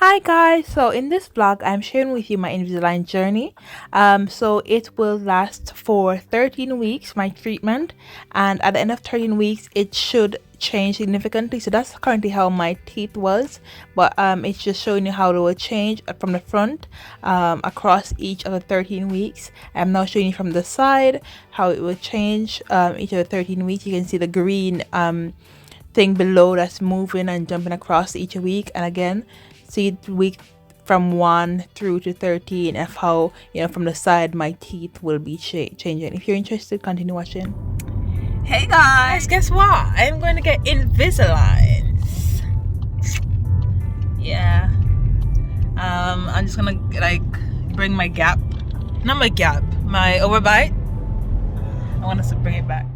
Hi guys, so in this vlog I'm sharing with you my Invisalign journey. So it will last for 13 weeks, my treatment, and at the end of 13 weeks it should change significantly. So that's currently how my teeth was, but it's just showing you how it will change from the front across each of the 13 weeks. I'm now showing you from the side how it will change each of the 13 weeks. You can see the green thing below that's moving and jumping across each week, and again see week from 1 through to 13 of how, from the side my teeth will be changing. If you're interested, continue watching. Hey guys, guess what? I'm going to get Invisaligns. Yeah. I'm just gonna bring my gap, not my gap, my overbite. I want us to bring it back.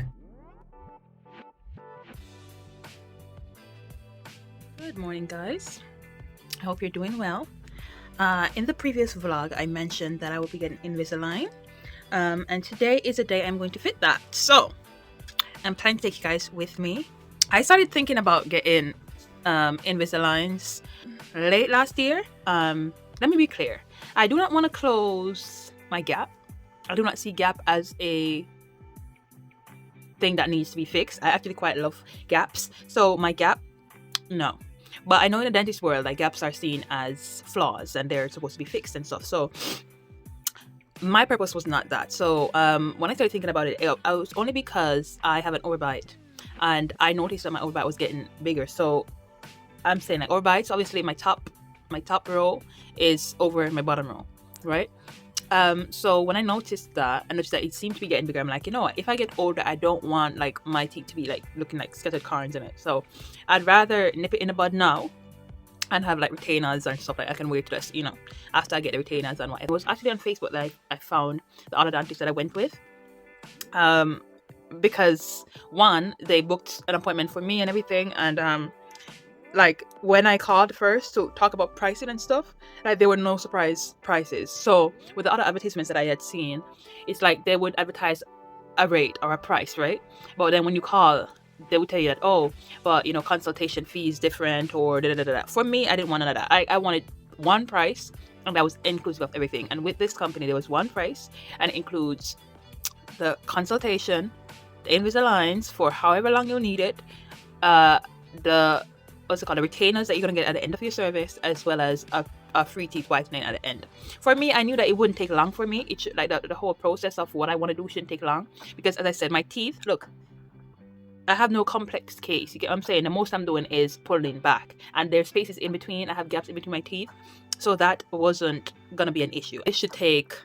Good morning, guys. I hope you're doing well. In the previous vlog, I mentioned that I will be getting Invisalign, and today is the day I'm going to fit that. So I'm planning to take you guys with me. I started thinking about getting Invisaligns late last year. Let me be clear. I do not want to close my gap. I do not see gap as a thing that needs to be fixed. I actually quite love gaps. So my gap, no. But I know in the dentist world, like, gaps are seen as flaws and they're supposed to be fixed and stuff. So my purpose was not that. So when I started thinking about it, it was only because I have an overbite, and I noticed that my overbite was getting bigger. So I'm saying, like, overbites, obviously my top row is over my bottom row, right? So when I noticed that it seemed to be getting bigger, I'm like, you know what, if I get older, I don't want like my teeth to be like looking like scattered cards in it. So I'd rather nip it in the bud now and have like retainers and stuff. Like, I can wait till this, after I get the retainers and what. It was actually on Facebook that I found the other dentist that I went with, because one, they booked an appointment for me and everything, and like, when I called first to talk about pricing and stuff, like, there were no surprise prices. So with the other advertisements that I had seen, it's like they would advertise a rate or a price, right? But then when you call, they would tell you that, oh, but consultation fee is different, or da da da da. For me, I didn't want none of that. I wanted one price, and that was inclusive of everything. And with this company, there was one price, and it includes the consultation, the Invisaligns for however long you need it, the the retainers that you're gonna get at the end of your service, as well as a free teeth whitening at the end. For me, I knew that it wouldn't take long for me. It should, like, the whole process of what I want to do shouldn't take long, because as I said, my teeth, look, I have no complex case. You get what I'm saying? The most I'm doing is pulling back, and there's spaces in between. I have gaps in between my teeth, so that wasn't gonna be an issue. It should take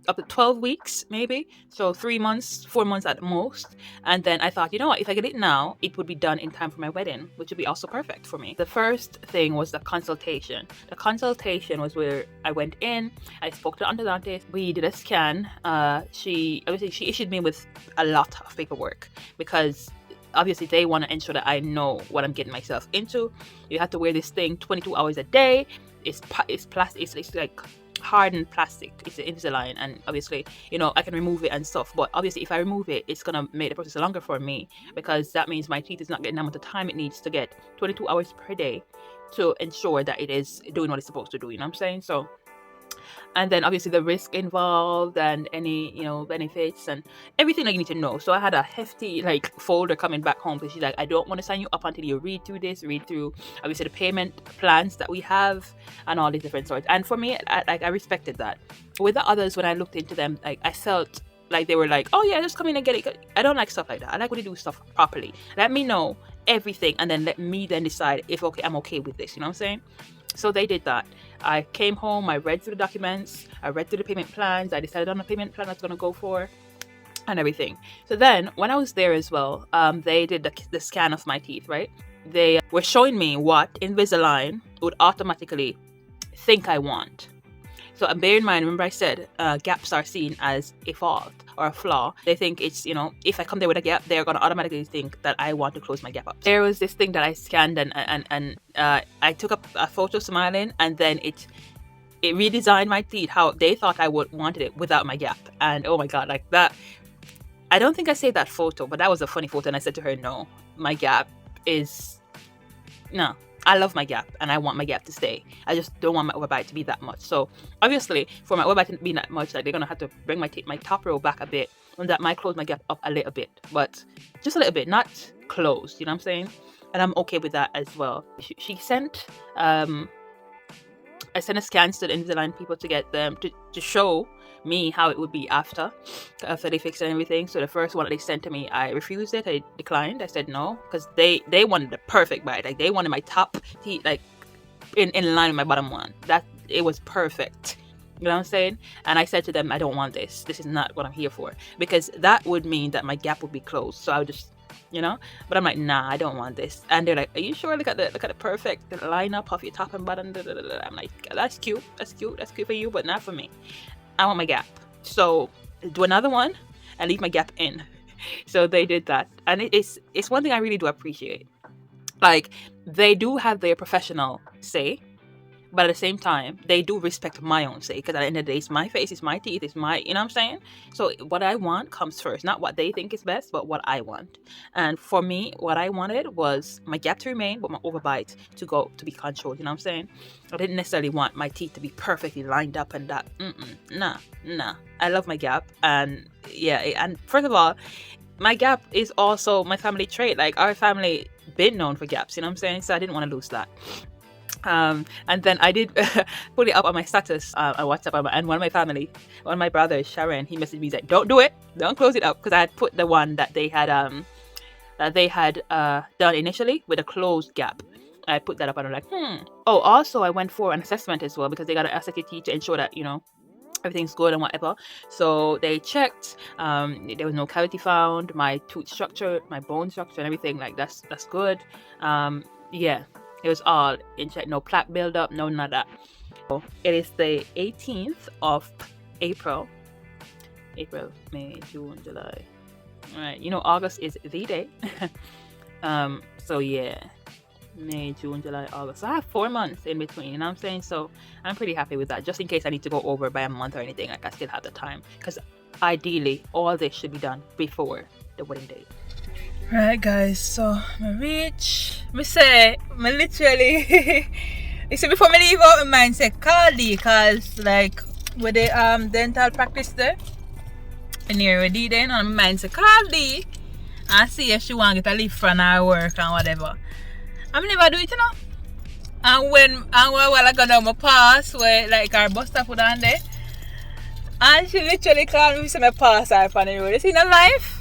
up to 12 weeks maybe, so 3 months, 4 months at most. And then I thought, you know what, if I get it now, it would be done in time for my wedding, which would be also perfect for me. The first thing was the consultation. The consultation was where I went in, I spoke to the endodontist, we did a scan. She issued me with a lot of paperwork, because obviously they want to ensure that I know what I'm getting myself into. You have to wear this thing 22 hours a day. It's plastic. It's like hardened plastic. It's an Invisalign, and obviously, I can remove it and stuff. But obviously, if I remove it, it's gonna make the process longer for me, because that means my teeth is not getting the amount of time it needs to get 22 hours per day to ensure that it is doing what it's supposed to do. You know what I'm saying? So, and then obviously the risk involved, and any benefits and everything that you need to know. So I had a hefty like folder coming back home, because she's like, I don't want to sign you up until you read through obviously the payment plans that we have and all these different sorts. And for me, I respected that. With the others, when I looked into them, like, I felt like they were like, oh yeah, just come in and get it. I don't like stuff like that. I like when you do stuff properly. Let me know everything, and then let me then decide if I'm okay with this. You know what I'm saying? So they did that. I came home, I read through the documents, I read through the payment plans, I decided on the payment plan I was going to go for, and everything. So then, when I was there as well, they did the scan of my teeth, right? They were showing me what Invisalign would automatically think I want. So bear in mind, remember I said gaps are seen as a fault or a flaw. They think it's, if I come there with a gap, they're going to automatically think that I want to close my gap up. There was this thing that I scanned, and I took up a photo smiling, and then it redesigned my teeth how they thought I wanted it without my gap. And oh my God, like that. I don't think I saved that photo, but that was a funny photo. And I said to her, no, my gap is, no, I love my gap and I want my gap to stay. I just don't want my overbite to be that much. So obviously for my overbite to be that much, like they're gonna have to bring my top row back a bit, and that might close my gap up a little bit, but just a little bit, not closed. You know what I'm saying? And I'm okay with that as well. She sent I sent a scans to the Invisalign people to get them to show me how it would be after they fixed it and everything. So the first one that they sent to me, I refused it. I declined. I said no, because they wanted the perfect bite. Like they wanted my top teeth like in line with my bottom one. That it was perfect. You know what I'm saying? And I said to them, I don't want this. This is not what I'm here for, because that would mean that my gap would be closed. So I would just, but I'm like, nah, I don't want this. And they're like, are you sure? Look at the perfect lineup of your top and bottom. I'm like, that's cute for you, but not for me. I want my gap. So do another one and leave my gap in. So they did that, and it's one thing I really do appreciate. Like, they do have their professional say, but at the same time, they do respect my own say, because at the end of the day, it's my face, it's my teeth, it's my, you know what I'm saying? So what I want comes first, not what they think is best, but what I want. And for me, what I wanted was my gap to remain, but my overbite to be controlled, you know what I'm saying? I didn't necessarily want my teeth to be perfectly lined up and that. Nah. I love my gap, and yeah, and first of all, my gap is also my family trait. Like, our family been known for gaps, you know what I'm saying? So I didn't want to lose that. And then I did put it up on my status on WhatsApp, and one of my brothers, Sharon, he messaged me, he's like, don't do it, don't close it up, because I had put the one that they had done initially with a closed gap. I put that up, and I'm like, Oh, also I went for an assessment as well, because they got to assess your teeth to ensure that everything's good and whatever. So they checked, there was no cavity found, my tooth structure, my bone structure and everything, like that's good. Yeah, it was all in check, no plaque buildup, no none of that. So it is the 18th of April, May, June, July. All right, August is the day. So yeah, May, June, July, August. So I have 4 months in between, you know what I'm saying? So I'm pretty happy with that. Just in case I need to go over by a month or anything, like I still have the time. Because ideally, all this should be done before the wedding date. Right, guys. So I literally, you see, before me leave out, my mind say call D, cause like with the dental practice there, and near D then, and my mind say call D, and see if she want to get a leave from her work and whatever. I'm never do it, And while I got down my pass, where like our bus stop would on there, and she literally called me to say my pass her on the road. You see, in life,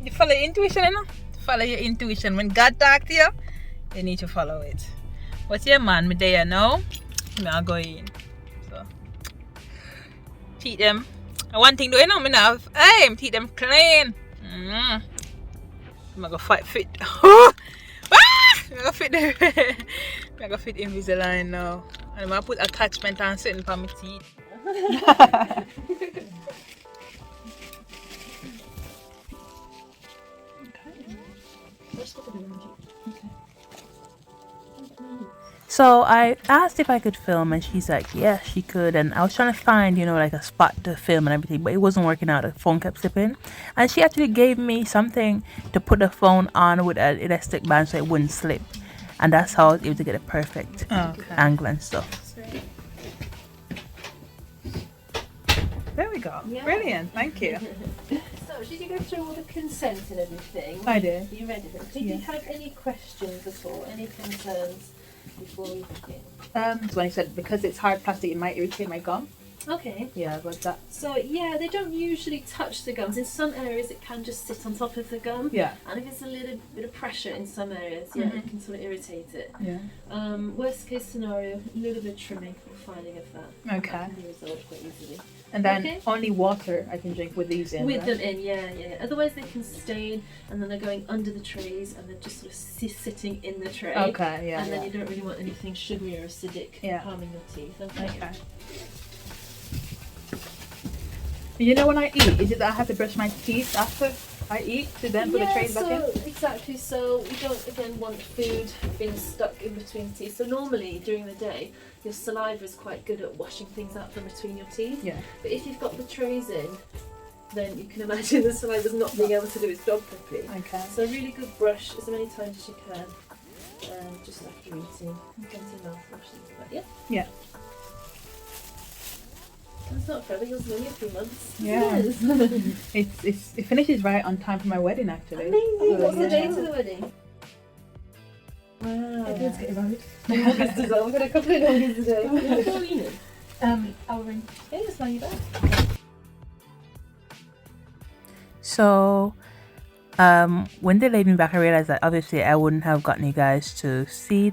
you follow your intuition, Follow your intuition. When God talk to you, you need to follow it. What's your man? Me there now. I'll go in. So teeth them. One thing do me now. Hey, teeth them clean. I'm gonna fight fit. I'm gonna fit there. I'm gonna fit Invisalign now. And I'm gonna put attachment and sitting for my teeth. So I asked if I could film, and she's like, yeah, she could. And I was trying to find, like a spot to film and everything, but it wasn't working out. The phone kept slipping. And she actually gave me something to put the phone on with an elastic band so it wouldn't slip. And that's how I was able to get a perfect angle and stuff. There we go. Yeah. Brilliant. Thank you. So, did you go through all the consent and everything? I did. You read it. Did you have any questions at all? Any concerns before we begin? So when I said because it's hard plastic, it might irritate my gum. Okay. Yeah, but that. So yeah, they don't usually touch the gums. In some areas, it can just sit on top of the gum. Yeah. And if it's a little bit of pressure in some areas, it can sort of irritate it. Yeah. Worst case scenario, a little bit of trimming or filing of that. Okay. That can be resolved quite easily. And then only water I can drink with these in. With them in, yeah. Otherwise they can stain, and then they're going under the trays, and they're just sort of sitting in the tray. Okay, yeah. And then you don't really want anything sugary or acidic harming your teeth. Okay. You know when I eat, is it that I have to brush my teeth after I eat to then put the trays back in? Exactly. So we don't again want food being stuck in between teeth. So normally during the day, your saliva is quite good at washing things out from between your teeth. Yeah. But if you've got the trays in, then you can imagine the saliva's not being able to do its job properly. Okay. So a really good brush as many times as you can. just after eating. Plenty of mouthwash, but yeah. Yeah. That's not forever. It's only a few months. Yeah. Yes. It finishes right on time for my wedding, actually. Amazing. What's the date of the wedding? Wow. Let's get it right. August as well. We've got a couple in August today. What are you in? I'll ring. Yeah, just line you back. So, when they laid me back, I realized that obviously I wouldn't have gotten you guys to see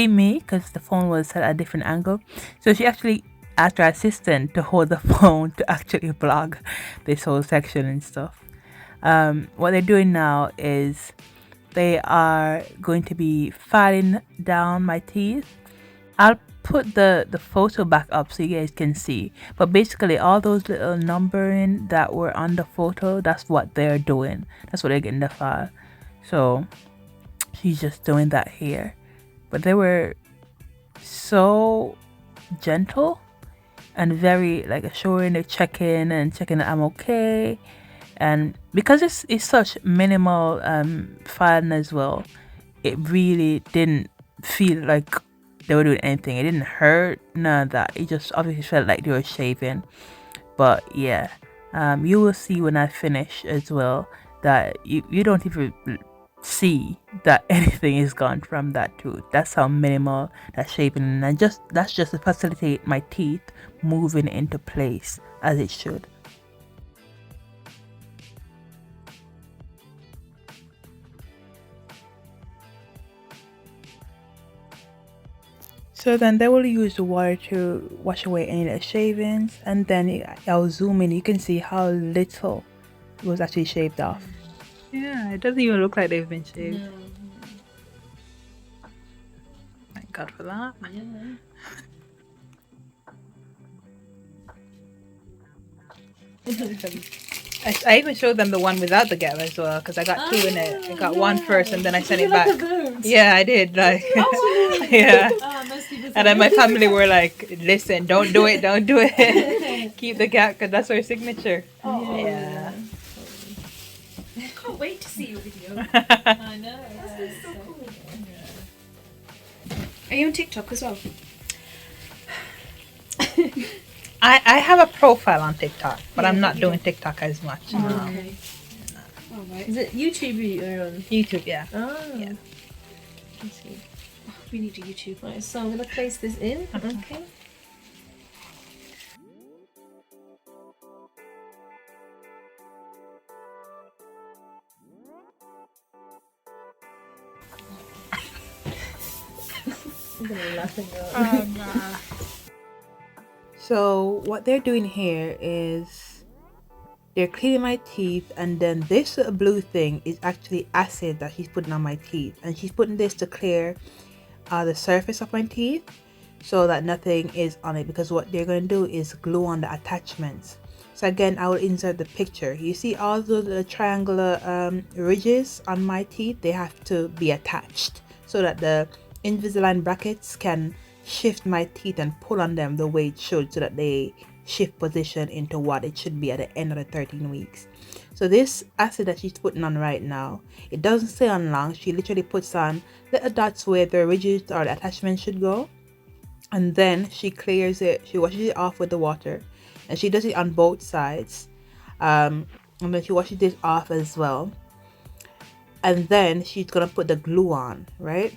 me because the phone was at a different angle. So she actually asked her assistant to hold the phone to actually vlog this whole section and stuff. What they're doing now is they are going to be filing down my teeth. I'll put the photo back up so you guys can see, but basically all those little numbering that were on the photo, that's what they're doing, that's what they're getting the file. So she's just doing that here, but they were so gentle and very like assuring. They checking that I'm okay, and because it's such minimal filing as well, it really didn't feel like they were doing anything. It didn't hurt, none of that. It just obviously felt like they were shaving. But yeah, you will see when I finish as well that you don't even see that anything is gone from that tooth. That's how minimal that shaving, and that's just to facilitate my teeth moving into place as it should. So then they will use the water to wash away any of the shavings, and then I'll zoom in. You can see how little was actually shaved off. Yeah, it doesn't even look like they've been shaved. No. Thank God for that. Yeah. I even showed them the one without the gap as well, because I got two in it. I got one first and then I sent it back. Yeah, I did. Like, yeah. And then my family were like, "Listen, don't do it, don't do it. Keep the gap, because that's our signature." Oh, Yeah. Can't wait to see your video. I know. That's so cool. Are you on TikTok as well? I have a profile on TikTok, but I'm not doing TikTok as much. Oh, No. okay. Oh, right. Is it YouTube you're on? YouTube, yeah. Oh. Yeah. YouTube. We need a YouTube. Right, so I'm going to place this in. Okay. I'm going to laugh at you. So what they're doing here is they're cleaning my teeth, and then this blue thing is actually acid that she's putting on my teeth, and she's putting this to clear the surface of my teeth so that nothing is on it, because what they're going to do is glue on the attachments. So again, I will insert the picture. You see all the triangular ridges on my teeth, they have to be attached so that the Invisalign brackets can shift my teeth and pull on them the way it should, so that they shift position into what it should be at the end of the 13 weeks. So this acid that she's putting on right now, it doesn't stay on long. She literally puts on little dots where the ridges or the attachment should go, and then she clears it, she washes it off with the water, and she does it on both sides, and then she washes this off as well, and then she's gonna put the glue on, right?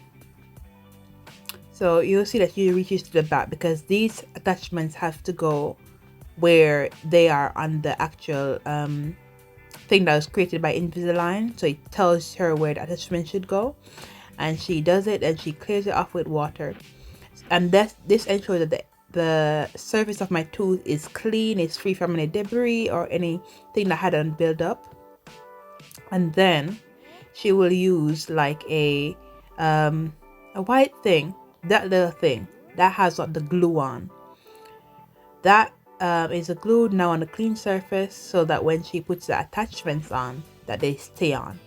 So you'll see that she reaches to the back, because these attachments have to go where they are on the actual thing that was created by Invisalign. So it tells her where the attachment should go, and she does it, and she clears it off with water, and this ensures that the surface of my tooth is clean, it's free from any debris or anything that hadn't built up. And then she will use like a white thing, that little thing that has the glue on, that is a glue now on the clean surface, so that when she puts the attachments on, that they stay on.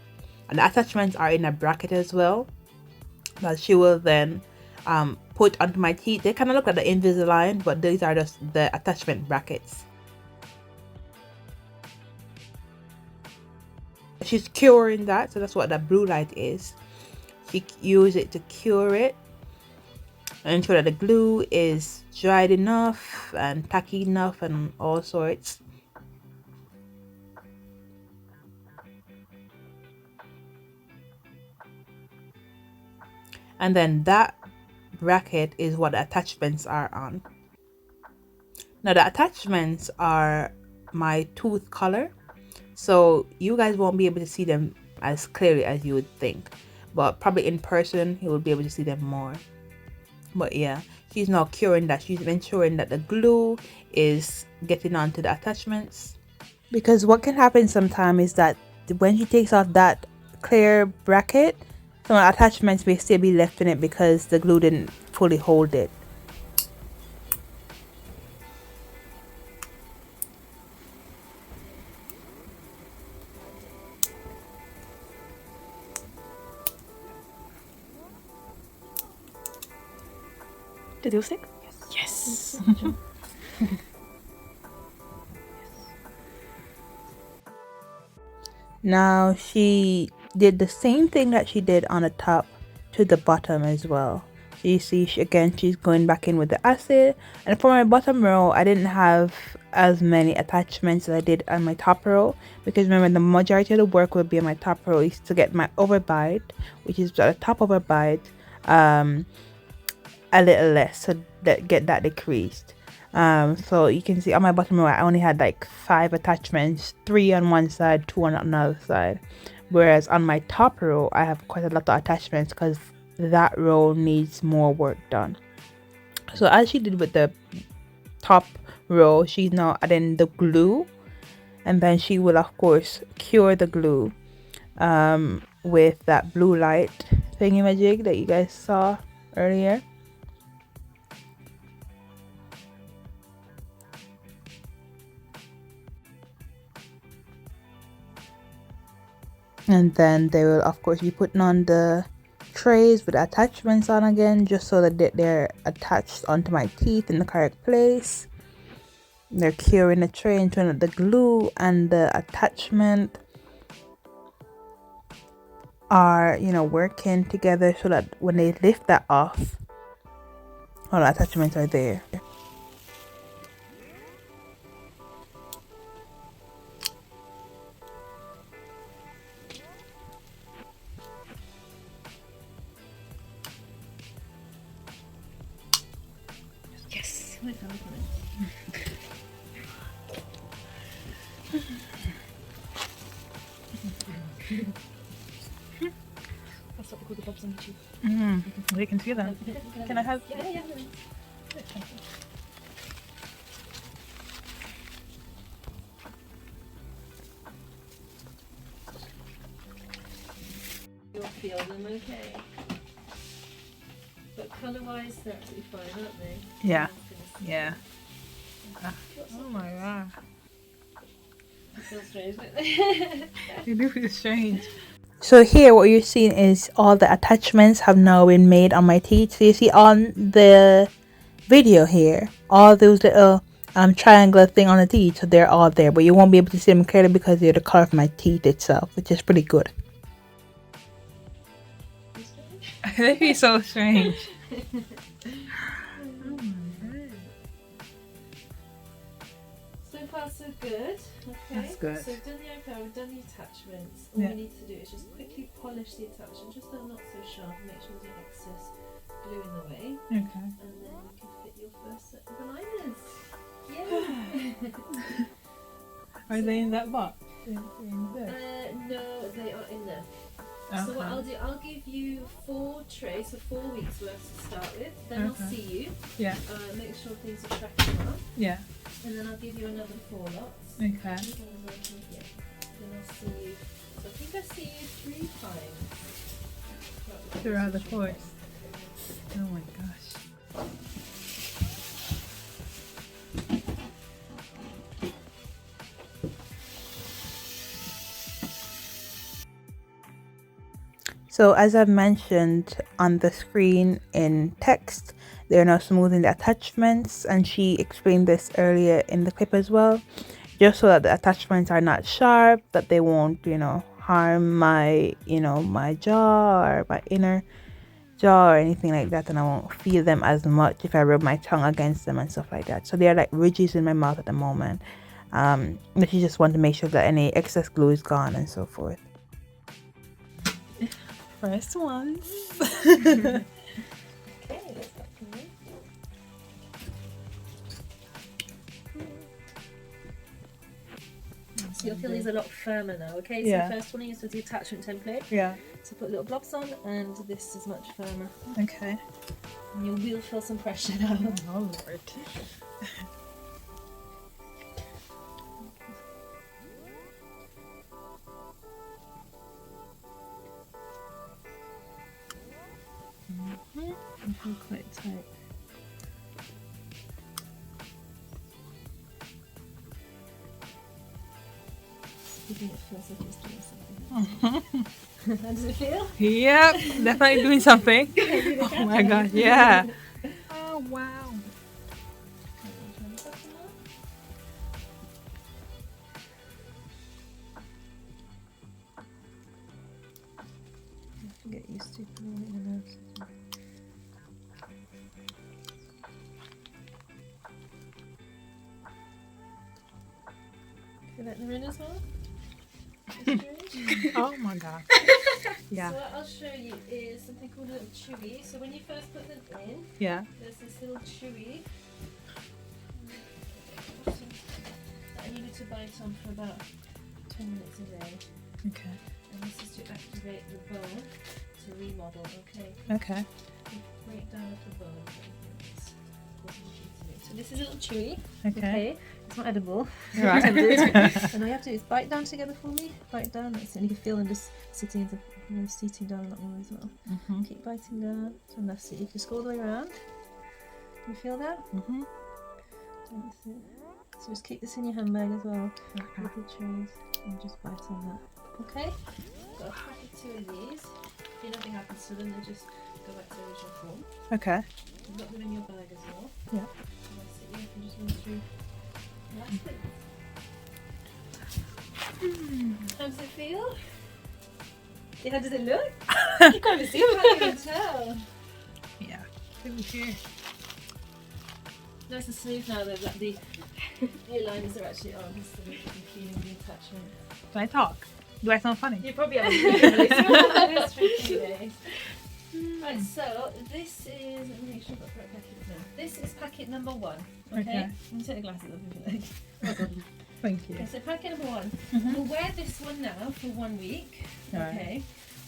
And the attachments are in a bracket as well that she will then put onto my teeth. They kind of look like the Invisalign, but these are just the attachment brackets. She's curing that, so that's what that blue light is. She used it to cure it and ensure that the glue is dried enough and tacky enough and all sorts. And then that bracket is what the attachments are on. Now the attachments are my tooth color, so you guys won't be able to see them as clearly as you would think, but probably in person you will be able to see them more. But yeah, she's now curing that. She's ensuring that the glue is getting onto the attachments, because what can happen sometimes is that when she takes off that clear bracket, some attachments may still be left in it because the glue didn't fully hold it. Did you stick? Yes. Now she did the same thing that she did on the top to the bottom as well. So you see, she's going back in with the acid. And for my bottom row, I didn't have as many attachments as I did on my top row, because remember, the majority of the work will be on my top row is to get my overbite, which is the top overbite, a little less, so that get that decreased. So you can see on my bottom row I only had like 5 attachments, 3 on one side, 2 on another side, whereas on my top row I have quite a lot of attachments because that row needs more work done. So as she did with the top row, she's now adding the glue, and then she will of course cure the glue with that blue light thingy-majig that you guys saw earlier. And then they will of course be putting on the trays with attachments on again, just so that they're attached onto my teeth in the correct place. They're curing the tray and showing that the glue and the attachment are, you know, working together so that when they lift that off, all the attachments are there. Yes. That's what we call the bobs on the tube. They can see that. Can I have? Yeah. You'll feel them okay. But colour-wise, they're absolutely fine, aren't they? Yeah. Yeah. Oh my god. It feels strange, don't they? They do feel strange. So here what you're seeing is all the attachments have now been made on my teeth. So you see on the video here, all those little triangular thing on the teeth, so they're all there, but you won't be able to see them clearly because they're the color of my teeth itself, which is pretty good. They feel so strange. So far, so good. Okay. That's good. So we've done the eyebrow, we've done the attachments. All Yeah. we need to do is just quickly polish the attachment, just so not so sharp, and make sure there's no excess glue in the way. Okay. And then you can fit your first set of aligners. Yay! Are they in that box? No, they are in there. Okay. So what I'll do, I'll give you 4 trays, so 4 weeks worth to start with. Then Okay. I'll see you. Yeah. Make sure things are tracking well. Yeah. And then I'll give you another 4 lots. Okay. Yeah. Then I'll see you. So I think I see you 3 times. Throughout the course. Oh my gosh. So as I mentioned on the screen in text, they're now smoothing the attachments, and she explained this earlier in the clip as well, just so that the attachments are not sharp, that they won't, you know, harm my, my jaw or my inner jaw or anything like that, and I won't feel them as much if I rub my tongue against them and stuff like that. So they are like ridges in my mouth at the moment. But you just want to make sure that any excess glue is gone and so forth. First ones. Okay, let's back in. So you'll feel these a lot firmer now, okay? So Yeah. the first one is with the attachment template. Yeah. So put little blobs on, and this is much firmer. Okay. And you will feel some pressure now. Oh Lord. I feel quite tight. Even it feels like it's doing something. How does it feel? Yep, definitely doing something. Oh my god, yeah. Oh wow. You have to get used to putting it in the nose. Feel that in the ring as well? Oh my god. Yeah. So what I'll show you is something called a little chewy. So when you first put them in, Yeah. there's this little chewy that I needed to bite on for about 10 minutes a day. Okay. And this is to activate the bone to remodel, okay? Okay. You break down the bone. So this is a little chewy, Okay. okay? It's not edible. Right. And all you have to do is bite down together for me. Bite down, that's it. And you can feel them just sitting down a lot more as well. Mm-hmm. Keep biting down, and that's it. You just go all the way around. You feel that? Mm-hmm. That's it. So just keep this in your handbag as well. Okay. Little chews, and just bite on that. Okay? Got a packet two of these. If nothing happens to them, they just go back to their original form. Okay. You've got them in your bag as well. Yeah. And that's it. You can just run through the last bit. How does it feel? Yeah, how does it look? You can't even see it, I can't even tell. Yeah. Over here. Nice and smooth now though, that the earliners are actually on, so we can be cleaning the attachment. Can I talk? Do I sound funny? You probably haven't been this for a few days. Right, so this is, let me make sure I've got the right packet now. This is packet number 1, okay? Okay. Let me take the glasses off if you like. Oh god. Thank you. Okay, so packet number 1. Mhm. We'll wear this one now for 1 week, Right. okay?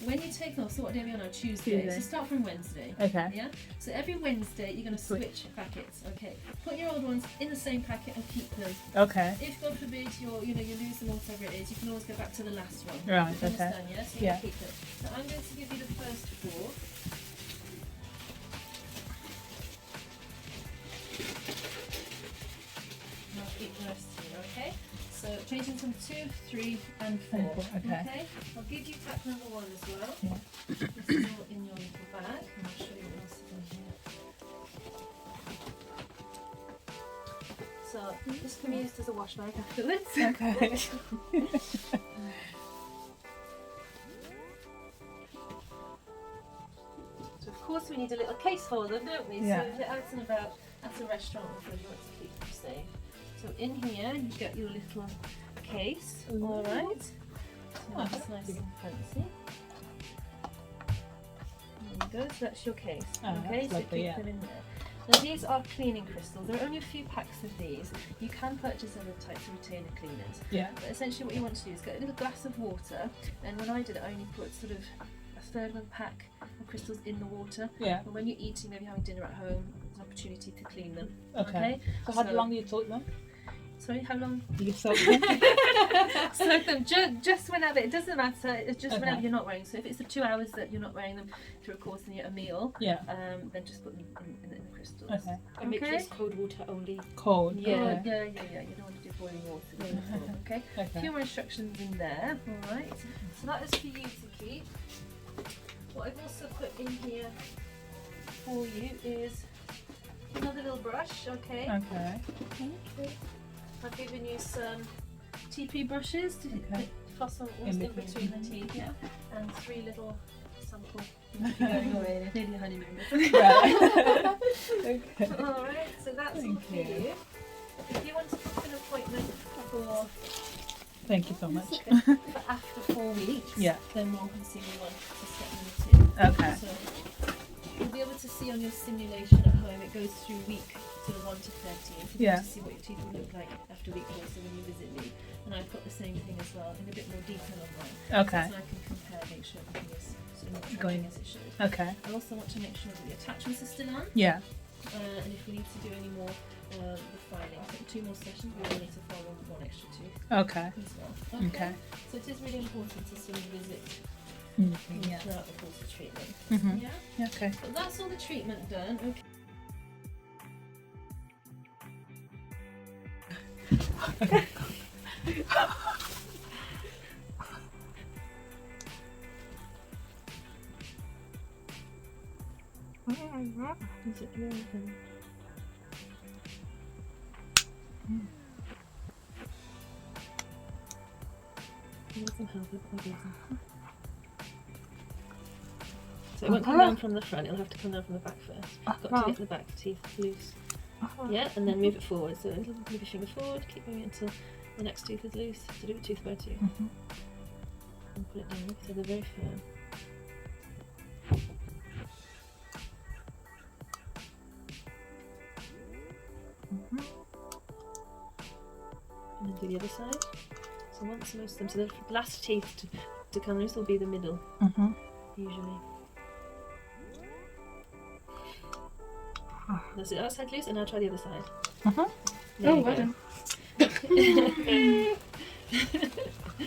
When you take off, so what day are we on now? Tuesday. Tuesday. So start from Wednesday. Okay. Yeah? So every Wednesday you're going to switch packets, okay? Put your old ones in the same packet and keep them. Okay. If God forbid you lose them or whatever it is, you can always go back to the last one. Right, You okay. understand, yeah? So you Yeah. can keep them. So I'm going to give you the first 4. And I'll keep the rest here, okay? So changing from 2, 3 and 4. And 4, okay. I'll give you pack number 1 as well. Yeah. This is all in your little bag, and I'll show you what else is in here. So this can be used as a wash bag afterwards. Okay. So of course we need a little case for them, don't we? Yeah. So if you're out and about at a restaurant or something, you want to keep them safe. So in here you get your little case, alright? So Oh, that's nice and fancy. There you go, so that's your case. Oh, okay, that's so lovely, keep yeah. them in there. Now these are cleaning crystals. There are only a few packs of these. You can purchase other types of retainer cleaners. Yeah. But essentially what you want to do is get a little glass of water, and when I did it I only put sort of a third of a pack of crystals in the water. Yeah. And when you're eating, maybe having dinner at home, there's an opportunity to clean them. Okay. So how long do you soak them? Sorry, how long? You soak them? Soak them just whenever, it doesn't matter, it's just Okay. whenever you're not wearing. So if it's the 2 hours that you're not wearing them through a course and you're at a meal, Yeah. then just put them in the crystals. Okay. And make sure it's cold water only. Cold. Yeah, Okay. yeah. You don't want to do boiling water with it at all, okay? A Okay. few more instructions in there, alright? So that is for you to keep. What I've also put in here for you is another little brush, okay? Okay. I've given you some TP brushes to Okay. fossa in between the teeth, yeah, and 3 little sample going away. Nearly a honeymoon. Okay. Alright, so that's all for you. If you want to book an appointment for Thank you so much. for after 4 weeks, Yeah. then we'll see you want to step into. Okay. So you'll be able to see on your simulation at home, it goes through week sort of 1 to 13. So Yeah. to see what your teeth will look like after week 4, so when you visit me. And I've got the same thing as well, in a bit more detail on mine. Okay. So I can compare, make sure everything is sort of Going. tracking as it should. Okay. I also want to make sure that the attachments are still on. Yeah. And if we need to do any more, the filing, so 2 more sessions, we will need to file 1 extra tooth Okay. as well. Okay. So it is really important to sort of visit Yeah. throughout the course of treatment. Mhm. Yeah? Okay. So that's all the treatment done. Okay. Is it really good? Need some help with my reason. So it won't come down from the front, it'll have to come down from the back first. Got to get the back teeth loose. Yeah, and then move it forward. So move your finger forward, keep moving until the next tooth is loose. So do it tooth by tooth. And put it down so they're very firm. And then do the other side. So once most of them, so the last teeth to come loose will be the middle, usually. That's the other side loose, and now try the other side. There you go.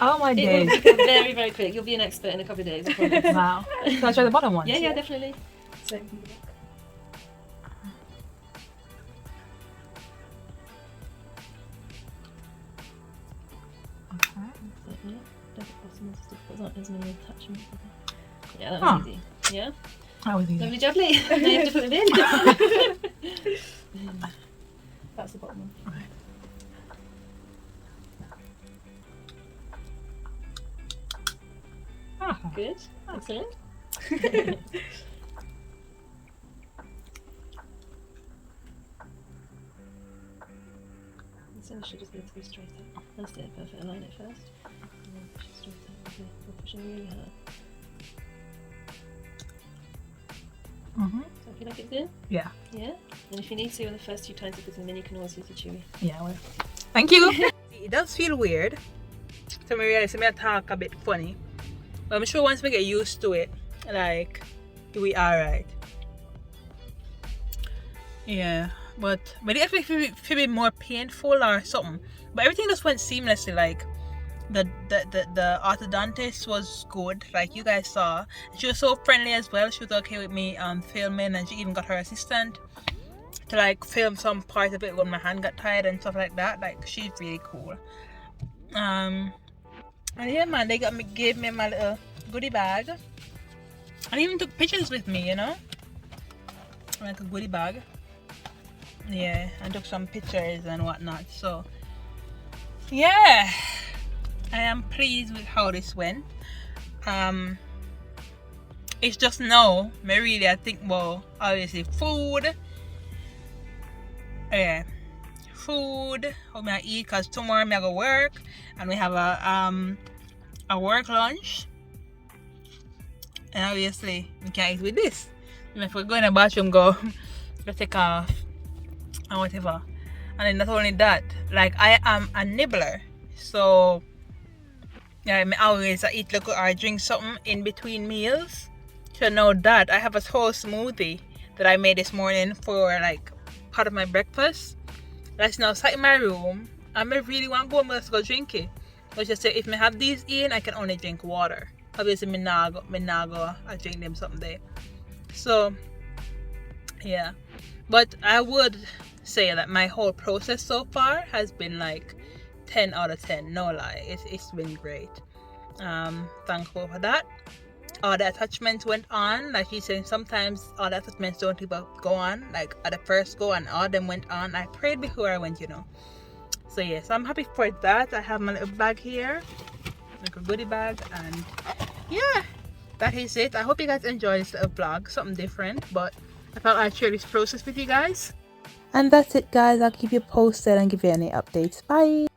Oh my It will days. become very, very quick. You'll be an expert in a couple of days, I promise. Wow. Can I try the bottom one? Yeah, definitely. So, not as many attachments. Yeah, that was easy. Yeah? That was easy. Lovely jubbly. Now you have to put them in. That's the bottom one. Right. Good. Excellent. So I should just go through straight up. That's it, perfect. Align it first. And then push it straight up. Okay, we're pushing really hard. So I feel like it's in? Yeah. Yeah? And if you need to on the first 2 times it goes in, then you can always use the chewy. Yeah, well. Thank you. It does feel weird. So I realize I talk a bit funny. But I'm sure once we get used to it, like, we alright. Yeah. But it actually feel be more painful or something. But everything just went seamlessly. Like the orthodontist was good, like you guys saw. She was so friendly as well. She was okay with me filming, and she even got her assistant to like film some part of it when my hand got tired and stuff like that. Like, she's really cool. And yeah, man, they gave me my little goodie bag, and even took pictures with me, you know, like a goodie bag. Yeah, I took some pictures and whatnot. So yeah, I am pleased with how this went. It's just now I think, well, obviously food. Yeah, food, how I eat, because tomorrow I go work and we have a work lunch, and obviously we can't eat with this. And if we go in the bathroom, go take off and whatever. And then not only that, like, I am a nibbler, so yeah, I always eat local or drink something in between meals. So now that I have a whole smoothie that I made this morning for like part of my breakfast, that's now sat in my room. I really want to go drink it. But just say if I have these in, I can only drink water. Obviously, me nah go I drink them someday. So yeah, but I would say that my whole process so far has been like 10 out of 10, no lie. It's been great. Thankful for that. All the attachments went on, like she said. Sometimes all the attachments don't even go on, like at the first go, and all them went on. I prayed before I went, you know. So yes, I'm happy for that. I have my little bag here. like a goodie bag. And yeah, that is it. I hope you guys enjoyed this little vlog, something different, but I thought I'd share this process with you guys. And that's it, guys. I'll keep you posted and give you any updates. Bye.